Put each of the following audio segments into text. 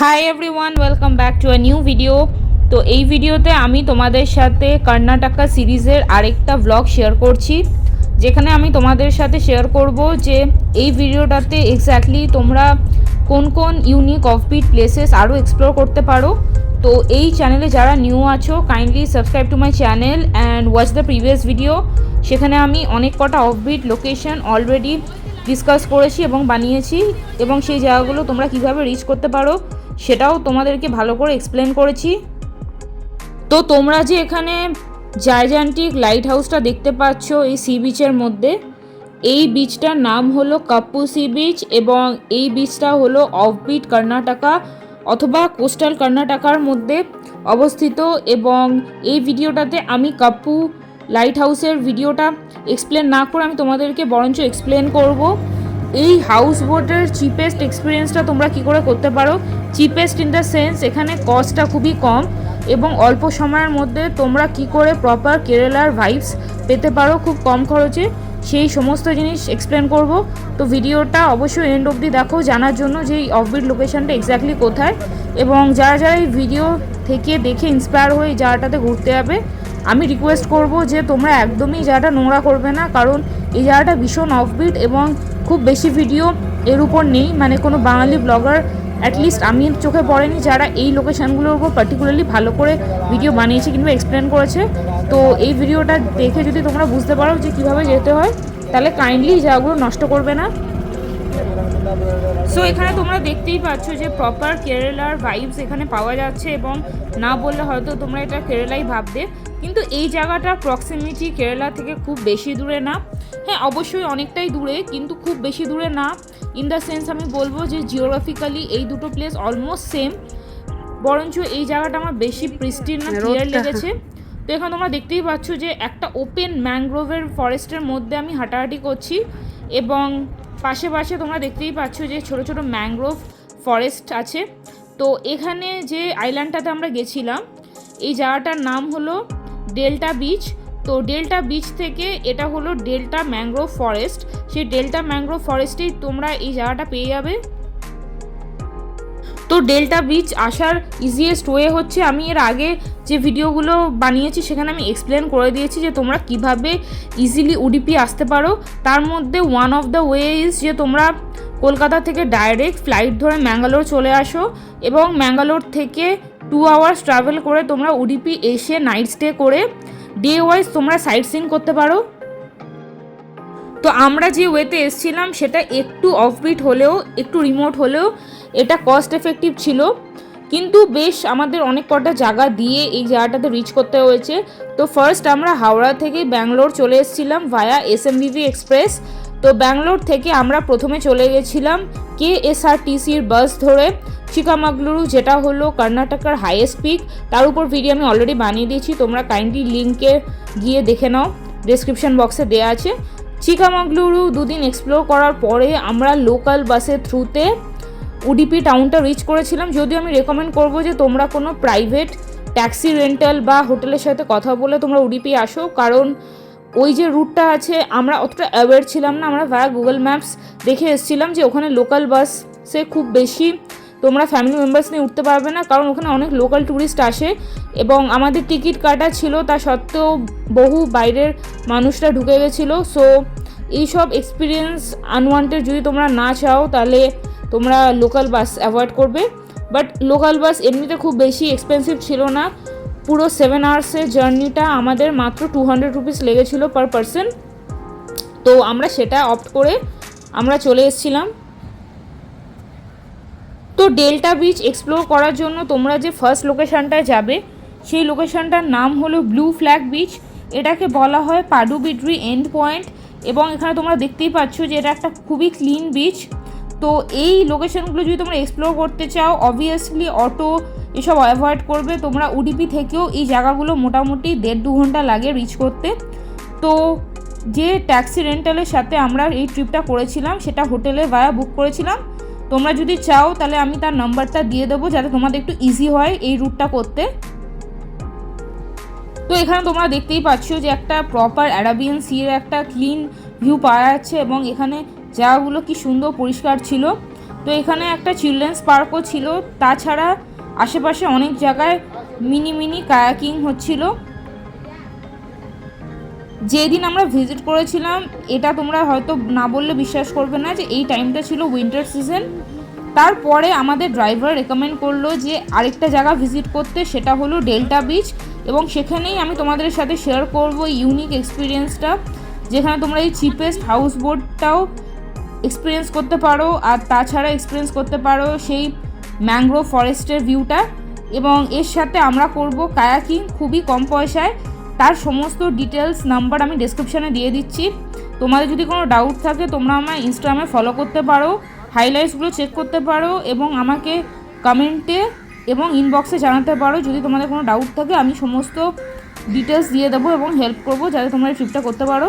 Hi everyone, welcome back to a new video. তো এই ভিডিওতে আমি তোমাদের সাথে কর্ণাটকা সিরিজের আরেকটা ব্লগ শেয়ার করছি, যেখানে আমি তোমাদের সাথে শেয়ার করব যে এই ভিডিওটাতে এক্স্যাক্টলি তোমরা কোন কোন ইউনিক অফবিট প্লেসেস আরও এক্সপ্লোর করতে পারো। তো এই চ্যানেলে যারা নিউ আছো, kindly subscribe to my channel and watch the previous video. সেখানে আমি অনেক কটা অফবিট লোকেশন অলরেডি ডিসকাস করেছি এবং বানিয়েছি, এবং সেই জায়গাগুলো তোমরা কিভাবে রিচ করতে পারো সেটাও তোমাদেরকে ভালো করে এক্সপ্লেন করেছি। তো তোমরা যে এখানে জায়জান্টিক লাইট হাউসটা দেখতে পাচ্ছ এই সি বিচের মধ্যে, এই বিচটার নাম হলো কাপ্পু সি বিচ, এবং এই বিচটা হলো অফবিট কর্ণাটকা অথবা কোস্টাল কর্ণাটকার মধ্যে অবস্থিত। এবং এই ভিডিওটাতে আমি কাপ্পু লাইট হাউসের ভিডিওটা এক্সপ্লেন না করে আমি তোমাদেরকে বরঞ্চ এক্সপ্লেন করব এই হাউস বোটের চিপেস্ট এক্সপিরিয়েন্সটা তোমরা কি করে করতে পারো। চিপেস্ট ইন দ্য সেন্স এখানে কস্টটা খুবই কম, এবং অল্প সময়ের মধ্যে তোমরা কি করে প্রপার কেরালার ভাইবস পেতে পারো খুব কম খরচে, সেই সমস্ত জিনিস এক্সপ্লেন করব। তো ভিডিওটা অবশ্যই এন্ড অবধি দেখো জানার জন্য যে এই অফবিট লোকেশনটা এক্স্যাক্টলি কোথায়, এবং যারা যারা এই ভিডিও থেকে দেখে ইন্সপায়ার হয়ে জায়গাটাতে ঘুরতে যাবে, আমি রিকোয়েস্ট করব যে তোমরা একদমই জায়গাটা নোংরা করবে না, কারণ এই জায়গাটা ভীষণ অফবিট এবং খুব বেশি ভিডিও এর উপর নেই। মানে কোনো বাঙালি ব্লগার অ্যাটলিস্ট আমি চোখে পড়েনি যারা এই লোকেশানগুলোর উপর পার্টিকুলারলি ভালো করে ভিডিও বানিয়েছে কিংবা এক্সপ্লেন করেছে। তো এই ভিডিওটা দেখে যদি তোমরা বুঝতে পারো যে কীভাবে যেতে হয়, তাহলে কাইন্ডলি জায়গাগুলো নষ্ট করবে না। সো এখানে তোমরা দেখতেই পাচ্ছ যে প্রপার কেরালার ভাইবস এখানে পাওয়া যাচ্ছে, এবং না বললে হয়তো তোমরা এটা কেরালাই ভাববে, কিন্তু এই জায়গাটার প্রক্সিমিটি কেরালা থেকে খুব বেশি দূরে না। হ্যাঁ, অবশ্যই অনেকটাই দূরে, কিন্তু খুব বেশি দূরে না। ইন দ্য সেন্স আমি বলবো যে জিওগ্রাফিক্যালি এই দুটো প্লেস অলমোস্ট সেম, বরঞ্চ এই জায়গাটা আমার বেশি প্রিস্টিন না ক্লিয়ার লেগেছে। তো এখানে তোমরা দেখতেই পাচ্ছ যে একটা ওপেন ম্যানগ্রোভের ফরেস্টের মধ্যে আমি হাঁটাহাঁটি করছি, এবং পাশে পাশে তোমরা দেখতেই পাচ্ছ যে ছোট ছোট ম্যানগ্রোভ ফরেস্ট আছে। তো এখানে যে আইল্যান্ডটাতে আমরা গেছিলাম, এই জায়গাটার নাম হলো ডেল্টা বিচ। তো ডেল্টা বিচ থেকে এটা হলো ডেল্টা ম্যানগ্রোভ ফরেস্ট, সেই ডেল্টা ম্যানগ্রোভ ফরেস্টেই তোমরা এই জায়গাটা পেয়ে যাবে। তো ডেল্টা বিচ আসার ইজিয়েস্ট ওয়ে হচ্ছে, আমি এর আগে যে ভিডিওগুলো বানিয়েছি সেখানে আমি এক্সপ্লেন করে দিয়েছি যে তোমরা কিভাবে ইজিলি উডিপি আসতে পারো। তার মধ্যে one of the way is যে তোমরা কলকাতা থেকে ডাইরেক্ট ফ্লাইট ধরে ম্যাঙ্গালোর চলে আসো, এবং ম্যাঙ্গালোর থেকে 2 আওয়ার্স ট্রাভেল করে তোমরা উডিপি এসে নাইট স্টে করে ডে ওয়াইজ তোমরা সাইট সিন করতে পারো। তো আমরা যে ওয়েতে এসেছিলাম সেটা একটু অফবিট হলেও, একটু রিমোট হলেও এটা কস্ট এফেক্টিভ ছিল, কিন্তু বেশ আমাদের অনেক কটা জায়গা দিয়ে এই জায়গাটাতে রিচ করতে হয়েছে। তো ফার্স্ট আমরা হাওড়া থেকে ব্যাঙ্গালোর চলে এসেছিলাম ভায়া এসএমভিভি এক্সপ্রেস। তো ব্যাঙ্গালোর থেকে আমরা প্রথমে চলে গেছিলাম কেএসআরটিসির বাস ধরে চিকামাগলুরু, যেটা হলো কর্ণাটকার হাইয়েস্ট পিক। তার উপর ভিডিও আমি অলরেডি বানিয়ে দিয়েছি, তোমরা কাইন্ডলি লিঙ্কে গিয়ে দেখে নাও, ডেসক্রিপশন বক্সে দেওয়া আছে। চিকামাগলুরু 2 দিন এক্সপ্লোর করার পরে আমরা লোকাল বাসের থ্রুতে উডিপি টাউনটা রিচ করেছিলাম। যদিও আমি রেকমেন্ড করব যে তোমরা কোনো প্রাইভেট ট্যাক্সি রেন্টাল বা হোটেলের সাথে কথা বলে তোমরা উডিপি আসো, কারণ ওই যে রুটটা আছে আমরা অতটা অ্যাওয়্যার ছিলাম না। আমরা ভায়া গুগল ম্যাপস দেখে এসেছিলাম যে ওখানে লোকাল বাসে খুব বেশি তোমরা ফ্যামিলি মেম্বার্স নিয়ে উঠতে পারবে না, কারণ ওখানে অনেক লোকাল ট্যুরিস্ট আসে, এবং আমাদের টিকিট কাটা ছিল, তা সত্ত্বেও বহু বাইরের মানুষরা ঢুকে গেছিলো। সো এইসব এক্সপিরিয়েন্স আনওয়ান্টেড যদি তোমরা না চাও, তাহলে তোমরা লোকাল বাস অ্যাভয়েড করবে। বাট লোকাল বাস এমনিতে খুব বেশি এক্সপেন্সিভ ছিল না, পুরো 7 আওয়ার্সের জার্নিটা আমাদের মাত্র 200 রুপিস লেগেছিলো পার পারসন। তো আমরা সেটা অপ্ট করে আমরা চলে এসেছিলাম। তো ডেল্টা বিচ এক্সপ্লোর করার জন্য তোমরা যে ফার্স্ট লোকেশানটায় যাবে, সেই লোকেশানটার নাম হলো ব্লু ফ্ল্যাগ বিচ। এটাকে বলা হয় পাডুবিদ্রি এন্ড পয়েন্ট, এবং এখানে তোমরা দেখতেই পাচ্ছ যে এটা একটা খুবই ক্লিন বিচ। তো এই লোকেশানগুলো যদি তোমরা এক্সপ্লোর করতে চাও, অবভিয়াসলি অটো এসব অ্যাভয়েড করবে। তোমরা উডিপি থেকেও এই জায়গাগুলো মোটামুটি 1.5-2 ঘন্টা লাগে রিচ করতে। তো যে ট্যাক্সি রেন্টালের সাথে আমরা এই ট্রিপটা করেছিলাম সেটা হোটেলে ভায়া বুক করেছিলাম। তোমরা যদি চাও তাহলে আমি তার নাম্বারটা দিয়ে দেবো, যাতে তোমাদের একটু ইজি হয় এই রুটটা করতে। তো এখানে তোমরা দেখতেই পাচ্ছ যে একটা প্রপার অ্যারাবিয়ান সির একটা ক্লিন ভিউ পাওয়া যাচ্ছে, এবং এখানে জায়গাগুলো কি সুন্দর পরিষ্কার ছিল। তো এখানে একটা চিলড্রেন্স পার্কও ছিল, তাছাড়া আশেপাশে অনেক জায়গায় মিনি কায়াকিং হচ্ছিল। যেদিন আমরা ভিজিট করেছিলাম, এটা তোমরা হয়তো না বললে বিশ্বাস করবে না যে এই টাইমটা ছিল উইন্টার সিজন। তারপরে আমাদের ড্রাইভার রেকমেন্ড করলো যে আরেকটা জায়গা ভিজিট করতে, সেটা হলো ডেল্টা বিচ, এবং সেখানেই আমি তোমাদের সাথে শেয়ার করব ইউনিক এক্সপিরিয়েন্সটা, যেখানে তোমরা এই চিপেস্ট হাউস বোটটাও এক্সপিরিয়েন্স করতে পারো, আর তাছাড়া এক্সপিরিয়েন্স করতে পারো সেই ম্যানগ্রোভ ফরেস্টের ভিউটা, এবং এর সাথে আমরা করব কায়াকিং খুবই কম পয়সায়। তার সমস্ত ডিটেলস নাম্বার আমি ডেসক্রিপশানে দিয়ে দিচ্ছি। তোমাদের যদি কোনো ডাউট থাকে তোমরা আমার ইনস্টাগ্রামে ফলো করতে পারো, হাইলাইটসগুলো চেক করতে পারো, এবং আমাকে কমেন্টে এবং ইনবক্সে জানাতে পারো যদি তোমাদের কোনো ডাউট থাকে। আমি সমস্ত ডিটেলস দিয়ে দেবো এবং হেল্প করবো যাতে তোমরা এই ট্রিপটা করতে পারো।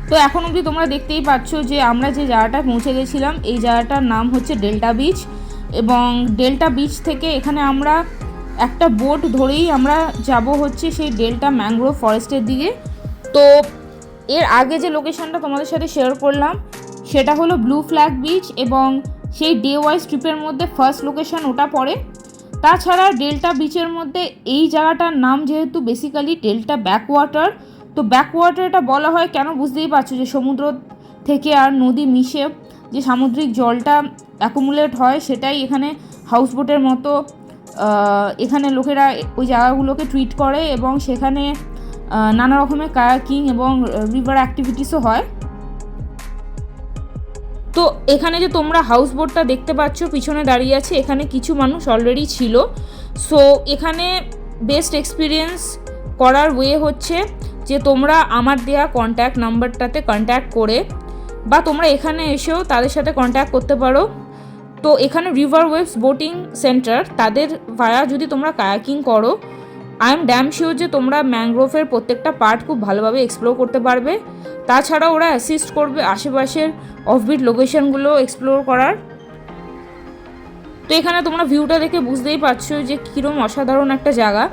তো এখন অবধি তোমরা দেখতেই পাচ্ছ যে আমরা যে জায়গাটায় পৌঁছে গেছিলাম, এই জায়গাটার নাম হচ্ছে ডেল্টা বিচ, এবং ডেল্টা বিচ থেকে এখানে আমরা একটা বোট ধরেই আমরা যাব হচ্ছে সেই ডেল্টা ম্যানগ্রোভ ফরেস্টের দিকে। তো এর আগে যে লোকেশনটা তোমাদের সাথে শেয়ার করলাম সেটা হলো ব্লু ফ্ল্যাগ বিচ, এবং সেই ডে ওয়াইজ ট্রিপের মধ্যে ফার্স্ট লোকেশন ওটা পড়ে। তাছাড়া ডেল্টা বিচের মধ্যে এই জায়গাটার নাম যেহেতু বেসিক্যালি ডেল্টা ব্যাকওয়াটার, তো ব্যাকওয়াটারটা বলা হয় কেন বুঝতেই পারছো, যে সমুদ্র থেকে আর নদী মিশে যে সামুদ্রিক জলটা অ্যাকুমুলেট হয় সেটাই এখানে হাউসবোটের মতো এখানে লোকেরা ওই জায়গাগুলোকে ট্রিট করে, এবং সেখানে নানা রকমের কায়াকিং এবং রিভার অ্যাক্টিভিটিসও হয়। তো এখানে যে তোমরা হাউস বোটটা দেখতে পাচ্ছ পিছনে দাঁড়িয়ে আছে, এখানে কিছু মানুষ অলরেডি ছিল। সো এখানে বেস্ট এক্সপিরিয়েন্স করার ওয়ে হচ্ছে যে তোমরা আমার দেওয়া কন্ট্যাক্ট নাম্বারটাতে কন্ট্যাক্ট করে, বা তোমরা এখানে এসেও তাদের সাথে কন্ট্যাক্ট করতে পারো। তো এখানে রিভার ওয়েভস বোটিং সেন্টার, তাদের ভায়া যদি তোমরা কায়াকিং করো, আই এম ড্যাম শিওর যে তোমরা ম্যানগ্রোভের প্রত্যেকটা পার্ট খুব ভালোভাবে এক্সপ্লোর করতে পারবে। তাছাড়া ওরা অ্যাসিস্ট করবে আশেপাশের অফবিট লোকেশনগুলো এক্সপ্লোর করার। তো এখানে তোমরা ভিউটা দেখে বুঝতেই পারছো যে কীরকম অসাধারণ একটা জায়গা।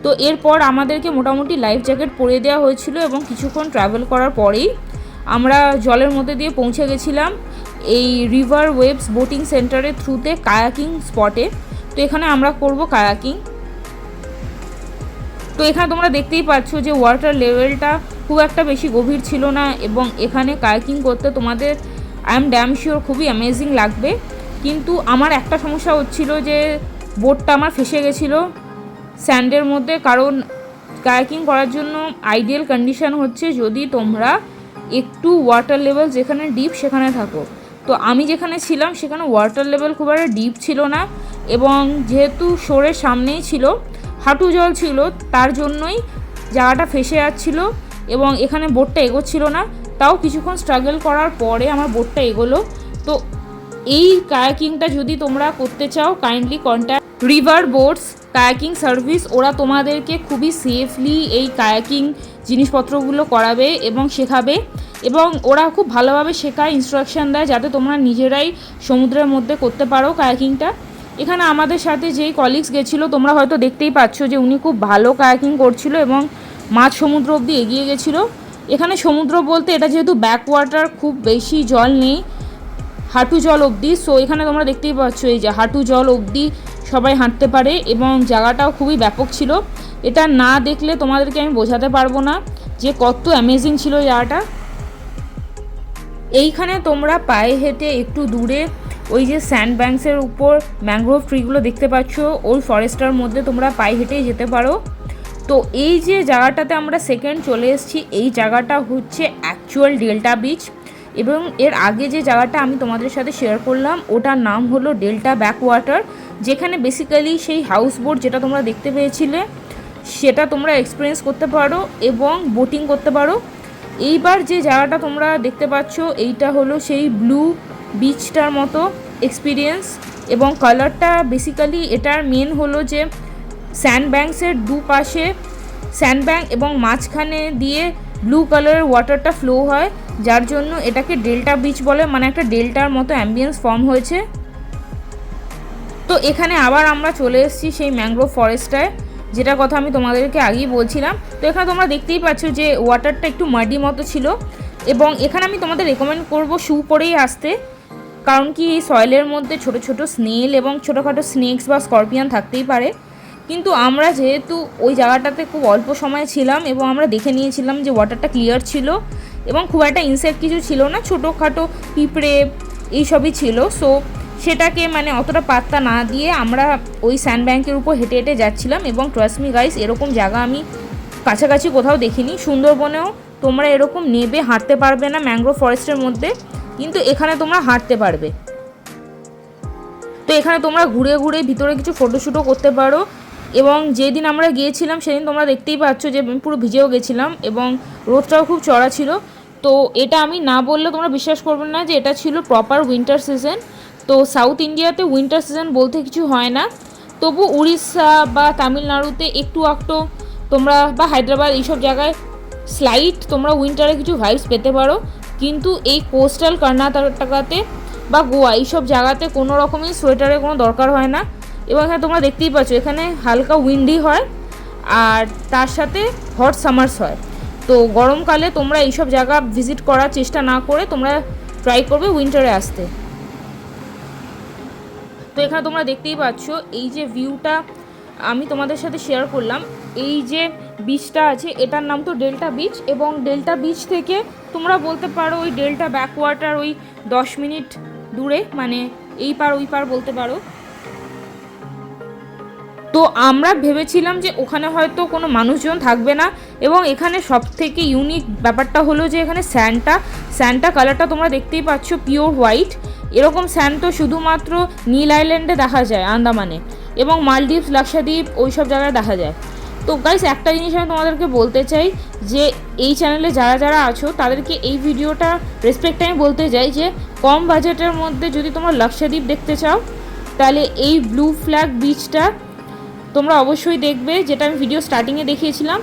তো এরপর আমাদেরকে মোটামুটি লাইফ জ্যাকেট পরিয়ে দেওয়া হয়েছিল, এবং কিছুক্ষণ ট্রাভেল করার পরেই আমরা জলের মধ্যে দিয়ে পৌঁছে গেছিলাম এই রিভার ওয়েভস বোটিং সেন্টারের থ্রুতে কায়াকিং স্পটে। তো এখানে আমরা করব কায়াকিং। তো এখানে তোমরা দেখতেই পাচ্ছ যে ওয়াটার লেভেলটা খুব একটা বেশি গভীর ছিল না, এবং এখানে কায়াকিং করতে তোমাদের আই এম ড্যাম শিওর খুবই অ্যামেজিং লাগবে। কিন্তু আমার একটা সমস্যা হচ্ছিল যে বোটটা আমার ফেসে গেছিলো স্যান্ডের মধ্যে, কারণ কায়াকিং করার জন্য আইডিয়াল কন্ডিশন হচ্ছে যদি তোমরা একটু ওয়াটার লেভেল যেখানে ডিপ সেখানে থাকো। তো আমি যেখানে ছিলাম সেখানে ওয়াটার লেভেল খুব একটা ডিপ ছিল না, এবং যেহেতু শোরের সামনেই ছিল, হাঁটু জল ছিল, তার জন্যই জায়গাটা ফেসে যাচ্ছিলো এবং এখানে বোটটা এগোচ্ছিল না। তাও কিছুক্ষণ স্ট্রাগল করার পরে আমার বোটটা এগোলো। তো এই কায়াকিংটা যদি তোমরা করতে চাও, kindly contact river boats kayaking service. ওরা তোমাদেরকে খুবই সেফলি এই কায়াকিং জিনিসপত্রগুলো করাবে এবং শেখাবে, এবং ওরা খুব ভালোভাবে শেখায়, ইনস্ট্রাকশান দেয় যাতে তোমরা নিজেরাই সমুদ্রের মধ্যে করতে পারো কায়াকিংটা। এখানে আমাদের সাথে যেই কলিগস গেছিলো তোমরা হয়তো দেখতেই পাচ্ছ যে উনি খুব ভালো কায়াকিং করছিল এবং মাঝ সমুদ্র অবধি এগিয়ে গেছিলো। এখানে সমুদ্র বলতে এটা যেহেতু ব্যাকওয়াটার, খুব বেশি জল নেই, হাঁটু জল অবধি। সো এখানে তোমরা দেখতেই পাচ্ছ এই যে হাঁটু জল অবধি সবাই হাঁটতে পারে, এবং জায়গাটাও খুবই ব্যাপক ছিল। এটা না দেখলে তোমাদেরকে আমি বোঝাতে পারবো না যে কত অ্যামেজিং ছিল জায়গাটা। এইখানে তোমরা পায়ে হেঁটে একটু দূরে ওই যে স্যান্ড ব্যাঙ্কসের উপর ম্যানগ্রোভ ট্রিগুলো দেখতে পাচ্ছ, ওই ফরেস্টটার মধ্যে তোমরা পায়ে হেঁটেই যেতে পারো। তো এই যে জায়গাটাতে আমরা সেকেন্ড চলে এসেছি, এই জায়গাটা হচ্ছে অ্যাকচুয়াল ডেল্টা বিচ, এবং এর আগে যে জায়গাটা আমি তোমাদের সাথে শেয়ার করলাম ওটার নাম হলো ডেল্টা ব্যাকওয়াটার, যেখানে বেসিক্যালি সেই হাউস বোট যেটা তোমরা দেখতে পেয়েছিলে সেটা তোমরা এক্সপিরিয়েন্স করতে পারো এবং বোটিং করতে পারো। এইবার যে জায়গাটা তোমরা দেখতে পাচ্ছ এইটা হলো সেই ব্লু বিচটার মতো এক্সপিরিয়েন্স, এবং কালারটা বেসিক্যালি এটার মেন হলো যে স্যান্ড ব্যাঙ্কসের দুপাশে স্যান্ড ব্যাঙ্ক এবং মাঝখানে দিয়ে ব্লু কালারের ওয়াটারটা ফ্লো হয়, যার জন্য এটাকে ডেল্টা বিচ বলে, মানে একটা ডেল্টার মতো অ্যাম্বিয়েন্স ফর্ম হয়েছে। তো এখানে আবার আমরা চলে এসেছি সেই ম্যানগ্রোভ ফরেস্টটায়, যেটার কথা আমি তোমাদেরকে আগেই বলছিলাম। তো এখানে তোমরা দেখতেই পাচ্ছ যে ওয়াটারটা একটু মাডি মতো ছিল, এবং এখানে আমি তোমাদের রেকমেন্ড করব শু পরেই আসতে, কারণ কি এই সয়েলের মধ্যে ছোট ছোট স্নেল এবং ছোটোখাটো স্নেকস বা স্করপিয়ন থাকতেই পারে। কিন্তু আমরা যেহেতু ওই জায়গাটাতে খুব অল্প সময় ছিলাম এবং আমরা দেখে নিয়েছিলাম যে ওয়াটারটা ক্লিয়ার ছিল এবং খুব একটা ইনসেক্ট কিছু ছিল না, ছোটোখাটো পিঁপড়ে এইসবই ছিল। সো সেটাকে মানে অতটা পাত্তা না দিয়ে আমরা ওই স্যান্ড ব্যাঙ্কের উপর হেঁটে হেঁটে যাচ্ছিলাম। এবং ট্রাস্ট মি গাইস, এরকম জায়গা আমি কাছাকাছি কোথাও দেখিনি। সুন্দরবনেও তোমরা এরকম নেবে হাঁটতে পারবে না ম্যানগ্রোভ ফরেস্টের মধ্যে, কিন্তু এখানে তোমরা হাঁটতে পারবে। তো এখানে তোমরা ঘুরে ঘুরে ভিতরে কিছু ফটোশ্যুটও করতে পারো। এবং যেদিন আমরা গিয়েছিলাম সেদিন তোমরা দেখতেই পাচ্ছ যে আমি পুরো ভিজেও গেছিলাম এবং রোদটাও খুব চড়া ছিল। তো এটা আমি না বললে তোমরা বিশ্বাস করবে না যে এটা ছিল প্রপার উইন্টার সিজন। তো সাউথ ইন্ডিয়াতে উইন্টার সিজন বলতে কিছু হয় না, তবু উড়িষ্যা বা তামিলনাড়ুতে একটু একটু তোমরা বা হায়দ্রাবাদ এইসব জায়গায় স্লাইট তোমরা উইন্টারে কিছু ভাইবস পেতে পারো। কিন্তু এই কোস্টাল কর্ণাটকাতে বা গোয়া এইসব জায়গাতে কোনো রকমই সোয়েটারের কোনো দরকার হয় না। এবং এখানে তোমরা দেখতেই পাচ্ছ এখানে হালকা উইন্ডি হয় আর তার সাথে হট সামার্স হয়। তো গরমকালে তোমরা এইসব জায়গা ভিজিট করার চেষ্টা না করে তোমরা ট্রাই করবে উইন্টারে আসতে। তো এখানে তোমরা দেখতেই পাচ্ছ এই যে ভিউটা আমি তোমাদের সাথে শেয়ার করলাম, এই যে বিচটা আছে এটার নাম তো ডেল্টা বিচ। এবং ডেল্টা বিচ থেকে তোমরা বলতে পারো ওই ডেল্টা ব্যাকওয়াটার ওই 10 মিনিট দূরে, মানে এই পার ওই পার বলতে পারো। তো আমরা ভেবেছিলাম যে ওখানে হয়তো কোনো মানুষজন থাকবে না। এবং এখানে সবথেকে ইউনিক ব্যাপারটা হলো যে এখানে স্যান্ডটা কালারটা তোমরা দেখতেই পাচ্ছ পিওর হোয়াইট। এরকম স্যান্ড তো শুধুমাত্র নীল আইল্যান্ডে দেখা যায় আন্দামানে, এবং মালদ্বীপ লাক্ষাদ্বীপ ওই সব জায়গায় দেখা যায়। তো গাইস একটা জিনিস আমি তোমাদেরকে বলতে চাই যে এই চ্যানেলে যারা যারা আছো তাদেরকে এই ভিডিওটা রেসপেক্ট আমি বলতে চাই যে কম বাজেটের মধ্যে যদি তোমরা লাক্ষাদ্বীপ দেখতে চাও তাহলে এই ব্লু ফ্ল্যাগ বিচটা তোমরা অবশ্যই দেখবে, যেটা আমি ভিডিও স্টার্টিংয়ে দেখিয়েছিলাম।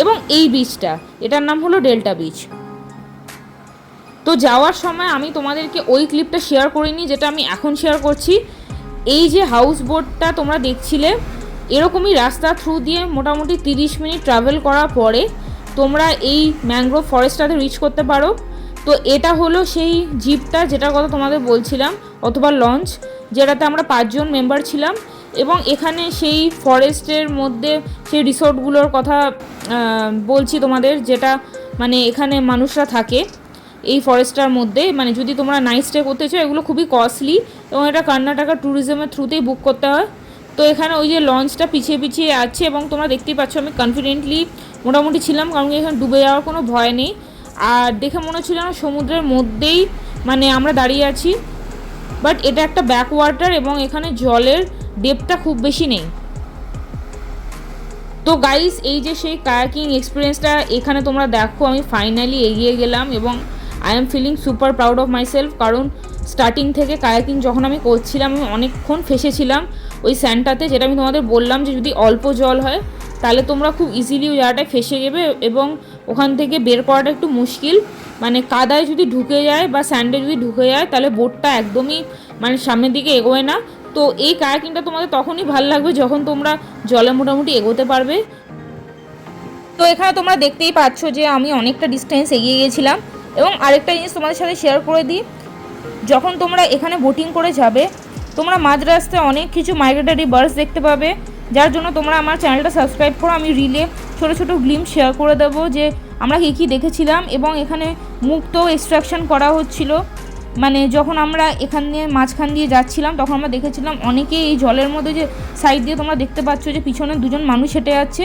এবং এই বিচটা এটার নাম হলো ডেল্টা বিচ। তো যাওয়ার সময় আমি তোমাদেরকে ওই ক্লিপটা শেয়ার করিনি যেটা আমি এখন শেয়ার করছি। এই যে হাউস বোটটা তোমরা দেখছিলে, এরকমই রাস্তা থ্রু দিয়ে মোটামুটি 30 মিনিট ট্রাভেল করার পরে তোমরা এই ম্যানগ্রোভ ফরেস্টটাতে রিচ করতে পারো। তো এটা হলো সেই জিপটা যেটার কথা তোমাদের বলছিলাম, অথবা লঞ্চ, যেটাতে আমরা 5 জন মেম্বার ছিলাম। এবং এখানে সেই ফরেস্টের মধ্যে সেই রিসোর্টগুলোর কথা বলছি তোমাদের, যেটা মানে এখানে মানুষরা থাকে এই ফরেস্টটার মধ্যে। মানে যদি তোমরা নাইট স্টে করতে চাও এগুলো খুবই কস্টলি এবং এটা কর্ণাটকা ট্যুরিজমের থ্রুতেই বুক করতে হয়। তো এখানে ওই যে লঞ্চটা পিছিয়ে পিছিয়ে আছে এবং তোমরা দেখতেই পাচ্ছ আমি কনফিডেন্টলি মোটামুটি ছিলাম, কারণ এখানে ডুবে যাওয়ার কোনো ভয় নেই। আর দেখে মনে হচ্ছিল না সমুদ্রের মধ্যেই মানে আমরা দাঁড়িয়ে আছি। বাট এটা একটা ব্যাকওয়াটার এবং এখানে জলের ডেপটা খুব বেশি নেই। তো গাইস এই যে সেই কায়াকিং এক্সপিরিয়েন্সটা এখানে তোমরা দেখো, আমি ফাইনালি এগিয়ে গেলাম এবং I am feeling super proud of myself. কারণ স্টার্টিং থেকে কায়াকিং যখন আমি করছিলাম আমি অনেকক্ষণ ফেসেছিলাম ওই স্যান্ডটাতে, যেটা আমি তোমাদের বললাম যে যদি অল্প জল হয় তাহলে তোমরা খুব ইজিলি ওই জায়গাটায় ফেসে যাবে এবং ওখান থেকে বের করাটা একটু মুশকিল। মানে কাদায় যদি ঢুকে যায় বা স্যান্ডে যদি ঢুকে যায় তাহলে বোটটা একদমই মানে সামনের দিকে এগোয় না। তো এই কায়াকিংটা তোমাদের তখনই ভালো লাগবে যখন তোমরা জলে মোটামুটি এগোতে পারবে। তো এখানে তোমরা দেখতেই পাচ্ছ যে আমি অনেকটা ডিস্টেন্স এগিয়ে গেছিলাম। এবং আরেকটা জিনিস তোমাদের সাথে শেয়ার করে দিই, যখন তোমরা এখানে বোটিং করে যাবে তোমরা মাঝ রাস্তায় অনেক কিছু মাইগ্রেটরি বার্ডস দেখতে পাবে, যার জন্য তোমরা আমার চ্যানেলটা সাবস্ক্রাইব করো। আমি রিলে ছোটো ছোটো গ্লিম্পস শেয়ার করে দেবো যে আমরা কী কী দেখেছিলাম। এবং এখানে মুক্ত এক্সট্রাকশন করা হচ্ছিল, মানে যখন আমরা এখান দিয়ে মাঝখান দিয়ে যাচ্ছিলাম তখন আমরা দেখেছিলাম অনেকেই এই জলের মধ্যে যে সাইড দিয়ে তোমরা দেখতে পাচ্ছ যে পিছনে 2 জন মানুষ হেঁটে যাচ্ছে,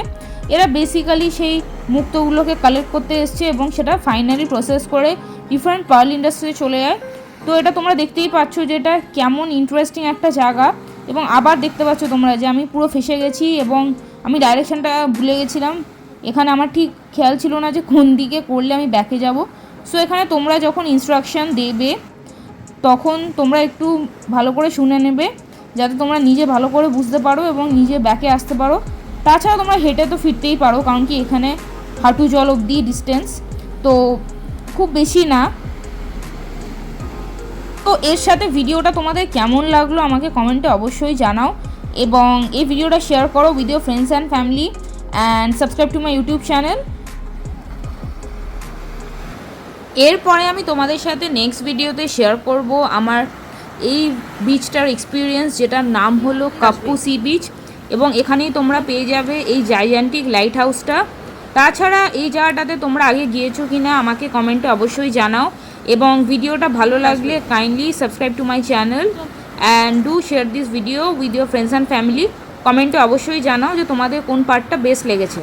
এরা বেসিক্যালি সেই মুক্তগুলোকে কালেক্ট করতে এসছে এবং সেটা ফাইনালি প্রসেস করে ডিফারেন্ট পার্ল ইন্ডাস্ট্রিতে চলে যায়। তো এটা তোমরা দেখতেই পাচ্ছ যে এটা কেমন ইন্টারেস্টিং একটা জায়গা। এবং আবার দেখতে পাচ্ছ তোমরা যে আমি পুরো ফেসে গেছি এবং আমি ডাইরেকশানটা ভুলে গেছিলাম। এখানে আমার ঠিক খেয়াল ছিল না যে কোন দিকে করলে আমি ব্যাকে যাব। সো এখানে তোমরা যখন ইনস্ট্রাকশান দেবে তখন তোমরা একটু ভালো করে শুনে নেবে যাতে তোমরা নিজে ভালো করে বুঝতে পারো এবং নিজে ব্যাকে আসতে পারো। তাছাড়া তোমরা হেঁটে তো ফিরতেই পারো, কারণ কি এখানে হাঁটু জল অবধি ডিস্টেন্স, তো খুব বেশি না। তো এর সাথে ভিডিওটা তোমাদের কেমন লাগলো আমাকে কমেন্টে অবশ্যই জানাও এবং এই ভিডিওটা শেয়ার করো with your friends and family and subscribe to my YouTube channel. এরপরে আমি তোমাদের সাথে নেক্সট ভিডিওতে শেয়ার করব আমার এই বিচটার এক্সপিরিয়েন্স, যেটার নাম হলো কাপ্পু সি বিচ, এবং এখানেই তোমরা পেয়ে যাবে এই জাইজান্টিক লাইট হাউসটা। তাছাড়া এই জায়গাটাতে তোমরা আগে গিয়েছো কি না আমাকে কমেন্টে অবশ্যই জানাও, এবং ভিডিওটা ভালো লাগলে kindly subscribe to my channel and do share this video with your friends and family. কমেন্টে অবশ্যই জানাও যে তোমাদের কোন পার্টটা বেস্ট লেগেছে।